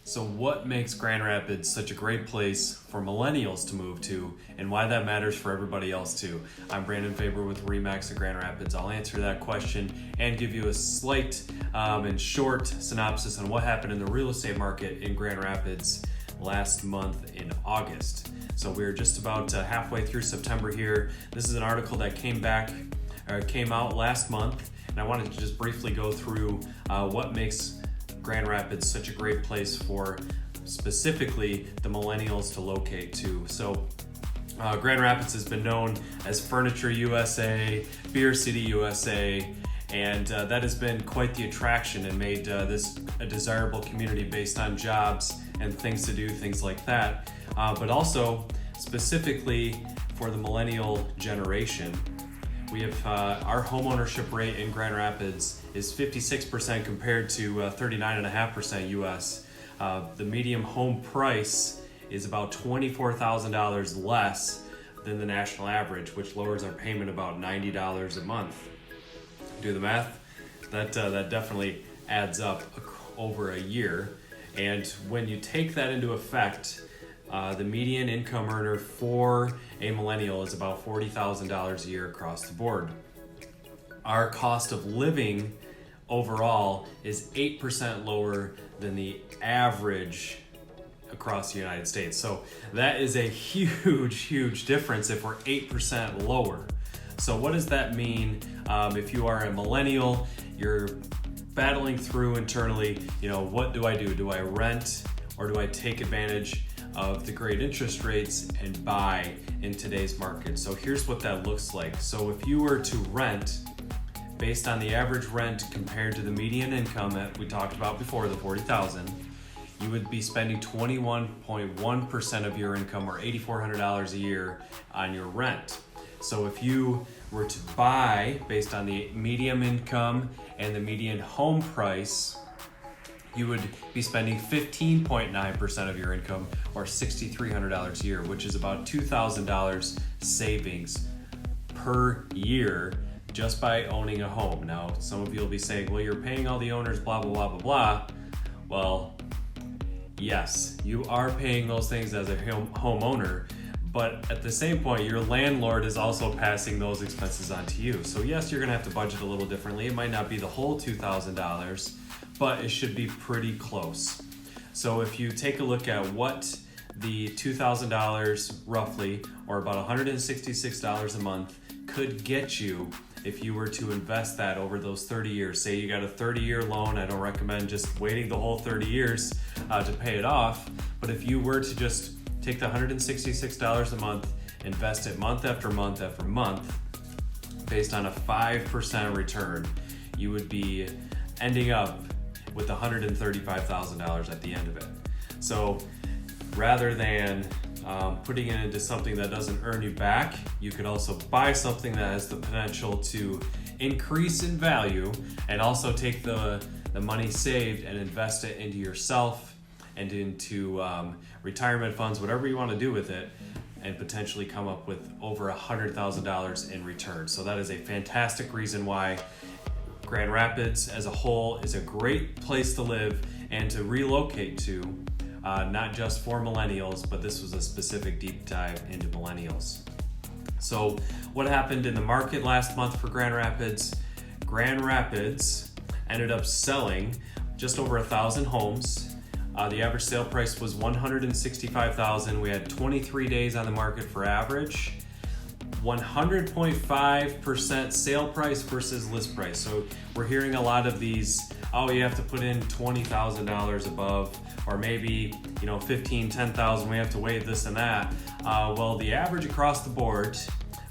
So what makes Grand Rapids such a great place for millennials to move to, and why that matters for everybody else too? I'm Brandon Faber with RE/MAX of Grand Rapids. I'll answer that question and give you a slight and short synopsis on what happened in the real estate market in Grand Rapids last month in August. So we're just about halfway through September here. This is an article that came out last month, and I wanted to just briefly go through what makes Grand Rapids such a great place for specifically the millennials to locate to. So Grand Rapids has been known as Furniture USA, Beer City USA, and that has been quite the attraction and made this a desirable community based on jobs and things to do, things like that. But also specifically for the millennial generation. We have our homeownership rate in Grand Rapids is 56% compared to 39.5% US. The median home price is about $24,000 less than the national average, which lowers our payment about $90 a month. Do the math? That definitely adds up over a year. And when you take that into effect, the median income earner for a millennial is about $40,000 a year across the board. Our cost of living overall is 8% lower than the average across the United States. So that is a huge difference if we're 8% lower. So what does that mean if you are a millennial, you're battling through internally, what do I do? Do I rent or do I take advantage of the great interest rates and buy in today's market? So here's what that looks like. So if you were to rent based on the average rent compared to the median income that we talked about before, the $40,000, you would be spending 21.1% of your income, or $8,400 a year, on your rent. So if you were to buy based on the median income and the median home price, you would be spending 15.9% of your income, or $6,300 a year, which is about $2,000 savings per year just by owning a home. Now, some of you will be saying, well, you're paying all the owners, blah, blah, blah, blah, blah. Well, yes, you are paying those things as a homeowner, but at the same point, your landlord is also passing those expenses on to you. So yes, you're gonna have to budget a little differently. It might not be the whole $2,000, but it should be pretty close. So if you take a look at what the $2,000 roughly, or about $166 a month, could get you if you were to invest that over those 30 years. Say you got a 30-year loan. I don't recommend just waiting the whole 30 years to pay it off, but if you were to just take the $166 a month, invest it month after month after month, based on a 5% return, you would be ending up with $135,000 at the end of it. So rather than putting it into something that doesn't earn you back, you could also buy something that has the potential to increase in value, and also take the money saved and invest it into yourself and into retirement funds, whatever you want to do with it, and potentially come up with over $100,000 in return. So that is a fantastic reason why Grand Rapids as a whole is a great place to live and to relocate to, not just for millennials, but this was a specific deep dive into millennials. So what happened in the market last month for Grand Rapids? Grand Rapids ended up selling just over 1,000 homes. The average sale price was $165,000. We had 23 days on the market for average. 100.5% sale price versus list price. So we're hearing a lot of these, oh, you have to put in $20,000 above, or maybe, $15,000, $10,000, we have to waive this and that. Well, the average across the board,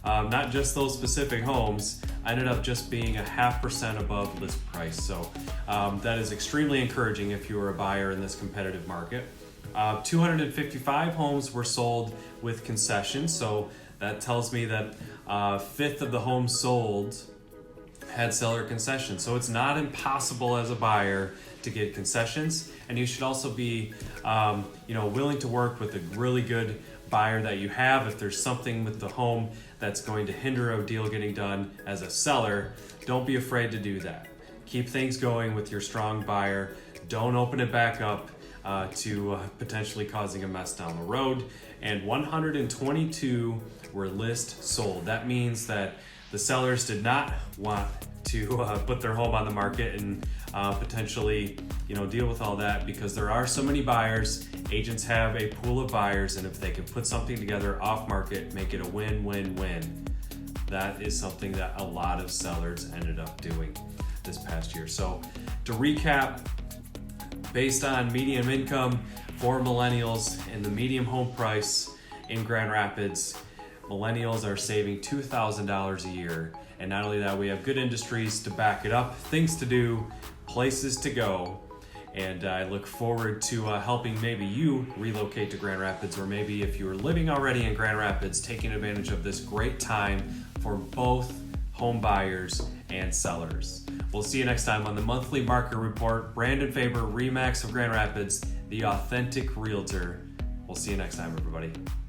not just those specific homes, ended up just being 0.5% above list price. So that is extremely encouraging if you are a buyer in this competitive market. 255 homes were sold with concessions. So that tells me that a fifth of the homes sold had seller concessions. So it's not impossible as a buyer to get concessions, and you should also be willing to work with a really good buyer that you have. If there's something with the home that's going to hinder a deal getting done as a seller, don't be afraid to do that. Keep things going with your strong buyer. Don't open it back up. to potentially causing a mess down the road. And 122 were list sold. That means that the sellers did not want to put their home on the market and potentially, deal with all that, because there are so many buyers. Agents have a pool of buyers, and if they can put something together off market, make it a win-win-win. That is something that a lot of sellers ended up doing this past year. So to recap, based on median income for millennials and the median home price in Grand Rapids, millennials are saving $2,000 a year. And not only that, we have good industries to back it up, things to do, places to go. And I look forward to helping maybe you relocate to Grand Rapids, or maybe if you are living already in Grand Rapids, taking advantage of this great time for both home buyers and sellers. We'll see you next time on the monthly market report. Brandon Faber, RE/MAX of Grand Rapids, the authentic realtor. We'll see you next time, everybody.